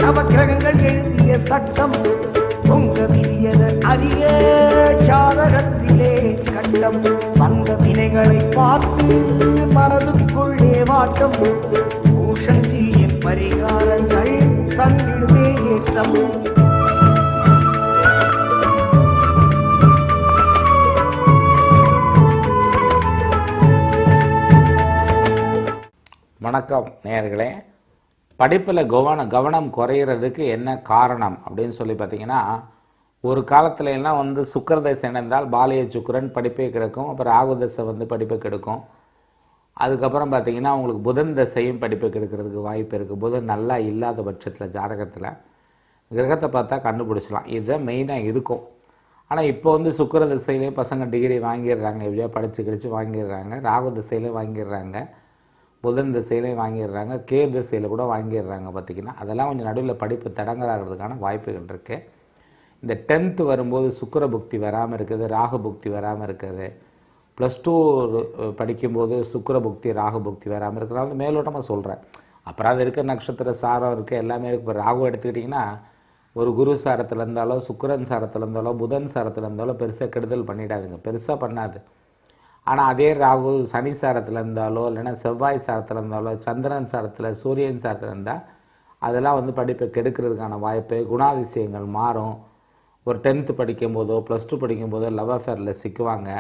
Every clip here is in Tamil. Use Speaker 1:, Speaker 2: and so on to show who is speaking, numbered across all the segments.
Speaker 1: நவக்கிரகங்கள் எழுதிய சட்டம் உங்க விதியத அறிய சாதகத்திலே கட்டம் வந்த வினைகளை பார்த்து மனதுக்குள்ளே வாட்டம் பூஷஞ்சியின் பரிகாரங்கள் தந்திடுவே ஏற்றம்.
Speaker 2: வணக்கம் நேயர்களே. படிப்பில் கவனம் குறையிறதுக்கு என்ன காரணம் அப்படின்னு சொல்லி பார்த்தீங்கன்னா, ஒரு காலத்துல எல்லாம் வந்து சுக்கிரதசை இணைந்தால் பாலிய சுக்கிரன் படிப்பை கெடுக்கும். அப்புறம் ராகுதசை வந்து படிப்பை கெடுக்கும். அதுக்கப்புறம் பார்த்தீங்கன்னா உங்களுக்கு புதன் தசையும் படிப்பை கெடுக்கிறதுக்கு வாய்ப்பு இருக்குது. புதன் நல்லா இல்லாத பட்சத்தில் ஜாதகத்தில் கிரகத்தை பார்த்தா கண்டுபிடிச்சலாம். இதுதான் மெயினாக இருக்கும். ஆனால் இப்போ வந்து சுக்கிர திசையிலே பசங்க டிகிரி வாங்கிடுறாங்க, எப்படியோ படித்து கிடிச்சு வாங்கிடுறாங்க. ராகு திசையிலே வாங்கிடுறாங்க, புதன் திசையிலையும் வாங்கிடுறாங்க, கேது திசையில் கூட வாங்கிடுறாங்க. பார்த்திங்கன்னா அதெல்லாம் கொஞ்சம் நடுவில் படிப்பு தடங்கலாகிறதுக்கான வாய்ப்புகள் இருக்குது. இந்த 10th வரும்போது சுக்கிர புக்தி வராமல் இருக்குது, ராகு புக்தி வராமல் இருக்குது. +2 படிக்கும்போது சுக்கிர புக்தி ராகு புக்தி வராமல் இருக்கிற வந்து மேலோட்டமாக சொல்கிறேன். அப்புறம் அது இருக்க நட்சத்திர சாரம் இருக்குது, எல்லாமே இருக்குது. இப்போ ராகு எடுத்துக்கிட்டிங்கன்னா ஒரு குரு சாரத்தில் இருந்தாலோ சுக்கிரன் சாரத்தில் இருந்தாலோ புதன் சாரத்தில் இருந்தாலோ பெருசாக கெடுதல் பண்ணிடாதுங்க, பெருசாக பண்ணாது. ஆனால் அதே ராகு சனி சாரத்தில் இருந்தாலோ இல்லைன்னா செவ்வாய் சாரத்தில் இருந்தாலோ சந்திரன் சாரத்தில் சூரியன் சாரத்தில் இருந்தால் அதெல்லாம் வந்து படிப்பை கெடுக்கிறதுக்கான வாய்ப்பு, குணாதிசயங்கள் மாறும். ஒரு 10th படிக்கும்போதோ +2 படிக்கும்போதோ லவ் அஃபேரில் சிக்குவாங்க.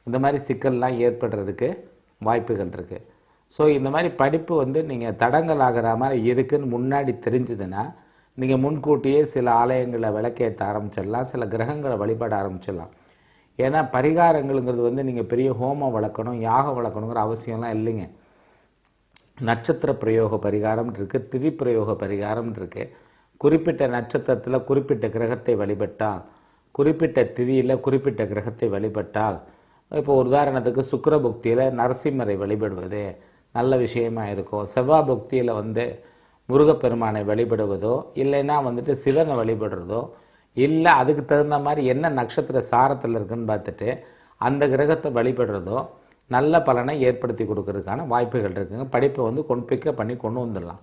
Speaker 2: இந்த மாதிரி சிக்கல்லாம் ஏற்படுறதுக்கு வாய்ப்புகள் இருக்குது. ஸோ இந்த மாதிரி படிப்பு வந்து நீங்கள் தடங்கள் ஆகிற மாதிரி இருக்குன்னு முன்னாடி தெரிஞ்சுதுன்னா நீங்கள் முன்கூட்டியே சில ஆலயங்களை விளக்கேற்ற ஆரம்பிச்சிடலாம், சில கிரகங்களை வழிபாட ஆரம்பிச்சிடலாம். ஏன்னா பரிகாரங்களுங்கிறது வந்து நீங்கள் பெரிய ஹோமம் வளர்க்கணும், யாகம் வளர்க்கணுங்கிற அவசியம்லாம் இல்லைங்க. நட்சத்திர பிரயோக பரிகாரம் இருக்குது, திதி பிரயோக பரிகாரம் இருக்குது. குறிப்பிட்ட நட்சத்திரத்தில் குறிப்பிட்ட கிரகத்தை வழிபட்டால், குறிப்பிட்ட திதியில் குறிப்பிட்ட கிரகத்தை வழிபட்டால், இப்போ உதாரணத்துக்கு சுக்கிர புக்தியில் நரசிம்மரை வழிபடுவது நல்ல விஷயமாக இருக்கும். செவ்வாய் புக்தியில் வந்து முருகப்பெருமானை வழிபடுவதோ இல்லைன்னா வந்துட்டு சிவனை வழிபடுறதோ, இல்லை அதுக்கு தகுந்த மாதிரி என்ன நட்சத்திர சாரத்தில் இருக்குன்னு பார்த்துட்டு அந்த கிரகத்தை வழிபடுறதோ நல்ல பலனை ஏற்படுத்தி கொடுக்கறதுக்கான வாய்ப்புகள் இருக்குங்க. படிப்பை வந்து பிக்கப் பண்ணி கொண்டு வந்துடலாம்.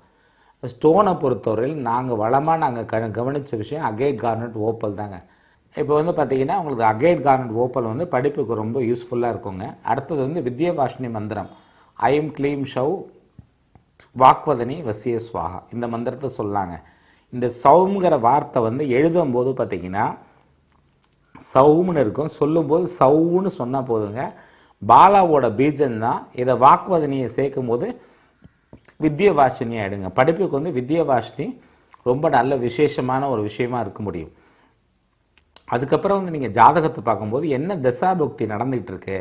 Speaker 2: ஸ்டோனை பொறுத்தவரையில் நாங்கள் கவனித்த விஷயம் அகேட் கார்னட் ஓப்பல் தாங்க. இப்போ வந்து பார்த்திங்கன்னா உங்களுக்கு அகேட் கார்னட் ஓப்பல் வந்து படிப்புக்கு ரொம்ப யூஸ்ஃபுல்லாக இருக்குங்க. அடுத்தது வந்து வித்யவாஷினி மந்திரம் ஐம் க்ளீம் ஷவ் வாக்வதனி வசிய ஸ்வாகா, இந்த மந்திரத்தை சொல்லாங்க. இந்த சவுங்கிற வார்த்தை வந்து எழுதும்போது பார்த்திங்கன்னா சவும்னு இருக்கும், சொல்லும்போது சவுன்னு சொன்னால் போதுங்க. பாலாவோட பீஜம்தான். இதை வாக்குவதனியை சேர்க்கும் போது வித்யவாஷினி ஆகிடுங்க. படிப்புக்கு வந்து வித்யவாஷினி ரொம்ப நல்ல விசேஷமான ஒரு விஷயமா இருக்க முடியும். அதுக்கப்புறம் வந்து நீங்கள் ஜாதகத்தை பார்க்கும்போது என்ன தசாபுக்தி நடந்துகிட்டு இருக்கு,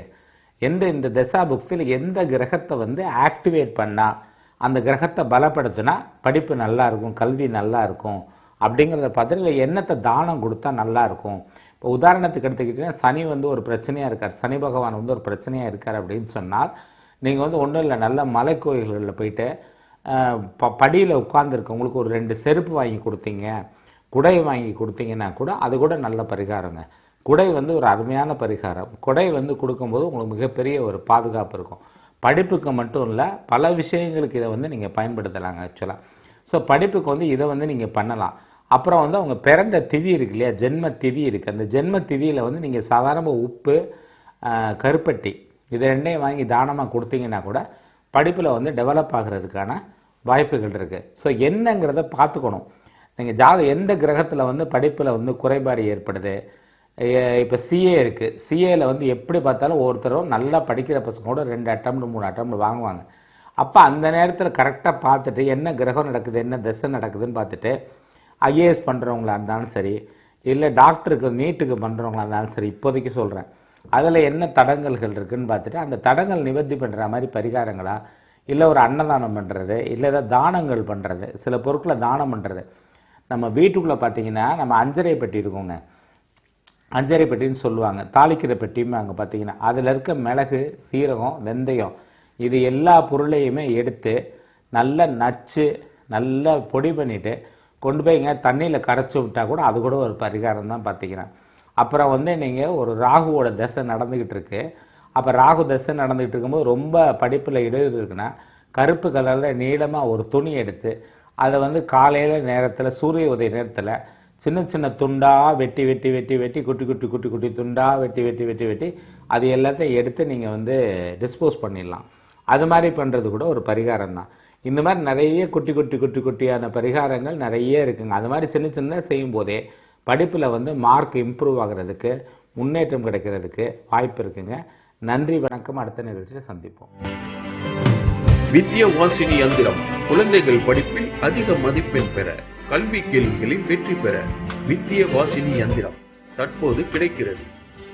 Speaker 2: இந்த தசாபுக்தியில் எந்த கிரகத்தை வந்து ஆக்டிவேட் பண்ணால் அந்த கிரகத்தை பலப்படுத்தினா படிப்பு நல்லா இருக்கும், கல்வி நல்லா இருக்கும் அப்படிங்கிறத பார்த்துட்டு எண்ணத்தை தானம் கொடுத்தா நல்லாயிருக்கும். இப்போ உதாரணத்துக்கு எடுத்துக்கிட்டிங்கன்னா சனி வந்து ஒரு பிரச்சனையாக இருக்கார், சனி பகவான் வந்து ஒரு பிரச்சனையாக இருக்கார் அப்படின்னு சொன்னால் நீங்கள் வந்து ஒன்றும் இல்லை, நல்ல மலை கோயில்களில் போயிட்டு படியில் உட்காந்துருக்கவங்களுக்கு ஒரு 2 செருப்பு வாங்கி கொடுத்தீங்க, குடை வாங்கி கொடுத்தீங்கன்னா கூட அது கூட நல்ல பரிகாரங்க. குடை வந்து ஒரு அருமையான பரிகாரம். குடை வந்து கொடுக்கும்போது உங்களுக்கு மிகப்பெரிய ஒரு பாதுகாப்பு இருக்கும். படிப்புக்கு மட்டும் இல்லை, பல விஷயங்களுக்கு இதை வந்து நீங்கள் பயன்படுத்தலாங்க ஆக்சுவலாக. ஸோ படிப்புக்கு வந்து இதை வந்து நீங்கள் பண்ணலாம். அப்புறம் வந்து அவங்க பிறந்த திதி இருக்கு இல்லையா, ஜென்ம திதி இருக்குது. அந்த ஜென்ம திதியில் வந்து நீங்கள் சாதாரண உப்பு, கருப்பட்டி இது 2ஐயும் வாங்கி தானமாக கொடுத்தீங்கன்னா கூட படிப்பில் வந்து டெவலப் ஆகிறதுக்கான வாய்ப்புகள் இருக்குது. ஸோ என்னங்கிறத பார்த்துக்கணும். நீங்கள் எந்த கிரகத்தில் வந்து படிப்பில் வந்து குறைபாடு ஏற்படுது. இப்போ சிஏ இருக்குது, சிஏயில் வந்து எப்படி பார்த்தாலும் ஒவ்வொருத்தரும் நல்லா படிக்கிற பசங்களோட 2 attempt 3 attempt வாங்குவாங்க. அப்போ அந்த நேரத்தில் கரெக்டாக பார்த்துட்டு என்ன கிரகம் நடக்குது, என்ன திசை நடக்குதுன்னு பார்த்துட்டு ஐஏஎஸ் பண்ணுறவங்களா இருந்தாலும் சரி, இல்லை டாக்டருக்கு நீட்டுக்கு பண்ணுறவங்களா இருந்தாலும் சரி, இப்போதைக்கு சொல்கிறேன், அதில் என்ன தடங்கல்கள் இருக்குதுன்னு பார்த்துட்டு அந்த தடங்கள் நிவர்த்தி பண்ணுற மாதிரி பரிகாரங்களா, இல்லை ஒரு அன்னதானம் பண்ணுறது, இல்லை ஏதாவது தானங்கள் பண்ணுறது, சில பொருட்களை தானம் பண்ணுறது. நம்ம வீட்டுக்குள்ளே பார்த்திங்கன்னா நம்ம அஞ்சரை பெட்டி இருக்கோங்க, அஞ்சரை பெட்டின்னு சொல்லுவாங்க, தாளிக்கிற பெட்டியுமே அங்கே பார்த்தீங்கன்னா அதில் இருக்க மிளகு, சீரகம், வெந்தயம் இது எல்லா பொருளையுமே எடுத்து நல்லா நச்சு நல்லா பொடி பண்ணிவிட்டு கொண்டு போய் இங்கே தண்ணியில் கரைச்சி விட்டால் கூட அது கூட ஒரு பரிகாரம் தான் பார்த்தீங்கன்னா. அப்புறம் வந்து நீங்கள் ஒரு ராகுவோட தசை நடந்துக்கிட்டு இருக்கு, அப்போ ராகு தசை நடந்துக்கிட்டு இருக்கும்போது ரொம்ப படிப்பில் இடையூறு இருக்குன்னா கருப்பு கலரில் நீளமாக ஒரு துணி எடுத்து அதை வந்து காலையில் நேரத்தில் சூரிய உதய நேரத்தில் சின்ன சின்ன துண்டாக வெட்டி வெட்டி வெட்டி வெட்டி குட்டி குட்டி குட்டி குட்டி துண்டாக வெட்டி வெட்டி வெட்டி வெட்டி அது எல்லாத்தையும் எடுத்து நீங்கள் வந்து டிஸ்போஸ் பண்ணிடலாம். அது மாதிரி பண்ணுறது கூட ஒரு பரிகாரம் தான். இந்த மாதிரி நிறைய குட்டி குட்டி குட்டி குட்டியான பரிகாரங்கள் நிறைய இருக்குங்க. அது மாதிரி சின்ன சின்ன செய்யும் போதே படிப்பில் வந்து மார்க் இம்ப்ரூவ் ஆகிறதுக்கு, முன்னேற்றம் கிடைக்கிறதுக்கு வாய்ப்பு இருக்குங்க. நன்றி, வணக்கம். அடுத்த நிகழ்ச்சியில் சந்திப்போம்.
Speaker 3: வித்யவாசினி யந்திரம் குழந்தைகள் படிப்பில் அதிக மதிப்பெண் பெற, கல்வி கேள்விகளில் வெற்றி பெற வித்யவாசினி யந்திரம் தற்போது கிடைக்கிறது.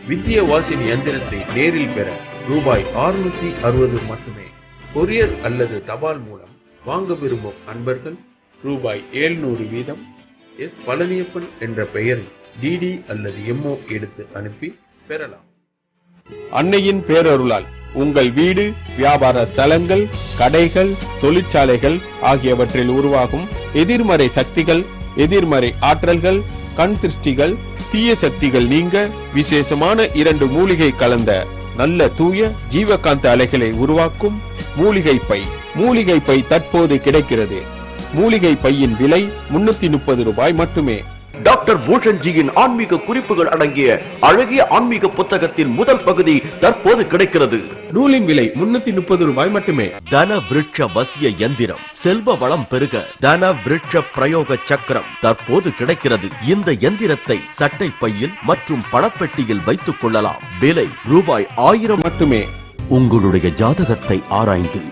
Speaker 3: வித்யவாசினி யந்திரத்தை நேரில் பெற ரூபாய் 660 மட்டுமே. கொரியர் அல்லது தபால் மூலம் வாங்க விரும்பும் அன்பர்கள் ரூபாய் 700 வீதம் எஸ் பழனியப்பன் என்ற பெயரில் டிடி அல்லது எம்ஓ எடுத்து அனுப்பி பெறலாம்.
Speaker 4: அன்னையின் பேரருளால் உங்கள் வீடு, வியாபார ஸ்தலங்கள், கடைகள், தொழிற்சாலைகள் ஆகியவற்றில் உருவாகும் எதிர்மறை சக்திகள், எதிர்மறை ஆற்றல்கள், கண் திருஷ்டிகள், தீய சக்திகள் நீங்க விசேஷமான 2 மூலிகை கலந்த நல்ல தூய ஜீவகாந்த அலைகளை உருவாக்கும் மூலிகை பை. மூலிகை பை தற்போது கிடைக்கிறது. மூலிகை பையின் விலை 330 ரூபாய் மட்டுமே.
Speaker 5: டாக்டர் பூஷன்ஜியின் ஆன்மீக குறிப்புகள் அடங்கிய அழகிய ஆன்மீக புத்தகத்தின் முதல் பகுதி தற்போது கிடைக்கிறது.
Speaker 4: நூலின் விலை 330 ரூபாய் மட்டுமே.
Speaker 5: தன விருட்ச வசிய யந்திரம், செல்வ வளம் பெருக தன விருட்ச பிரயோக சக்கரம் தற்போது கிடைக்கிறது. இந்த யந்திரத்தை சட்டை பையில் மற்றும் பணப்பெட்டியில் வைத்துக் கொள்ளலாம். விலை ரூபாய் 1000
Speaker 4: மட்டுமே.
Speaker 5: உங்களுடைய ஜாதகத்தை ஆராய்ந்து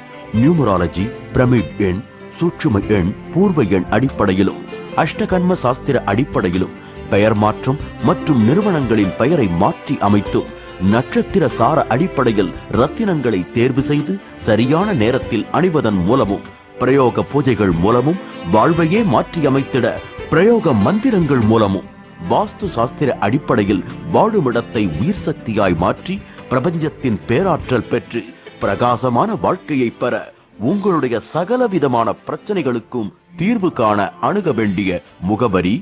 Speaker 5: நியூமராலஜி, பிரமிட் எண், சூட்சும எண், பூர்வ எண் அடிப்படையிலும் அஷ்டகர்ம சாஸ்திர அடிப்படையிலும் பெயர் மாற்றம் மற்றும் நிறுவனங்களின் பெயரை மாற்றி அமைத்தும் நட்சத்திர சார அடிப்படையில் ரத்தினங்களை தேர்வு செய்து சரியான நேரத்தில் அணிவதன் மூலமும் பிரயோக பூஜைகள் மூலமும் வாழ்வையே மாற்றி அமைத்திட பிரயோக மந்திரங்கள் மூலமும் வாஸ்து சாஸ்திர அடிப்படையில் வாழுமிடத்தை உயிர் சக்தியாய் மாற்றி பிரபஞ்சத்தின் பேராற்றல் பெற்று பிரகாசமான வாழ்க்கையை பெற உங்களுடைய சகலவிதமான பிரச்சனைகளுக்கும் தீர்வு காண அணுக வேண்டிய முகவரி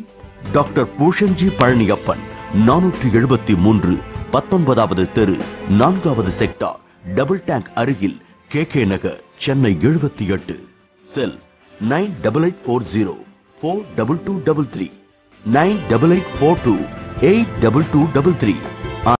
Speaker 5: டாக்டர் பூஷன்ஜி பழனியப்பன், 473, 19வது தெரு, 4வது செக்டார், டபுள் டேங்க் அருகில், KK நகர், சென்னை 78. செல் 9884042233, 9884282233.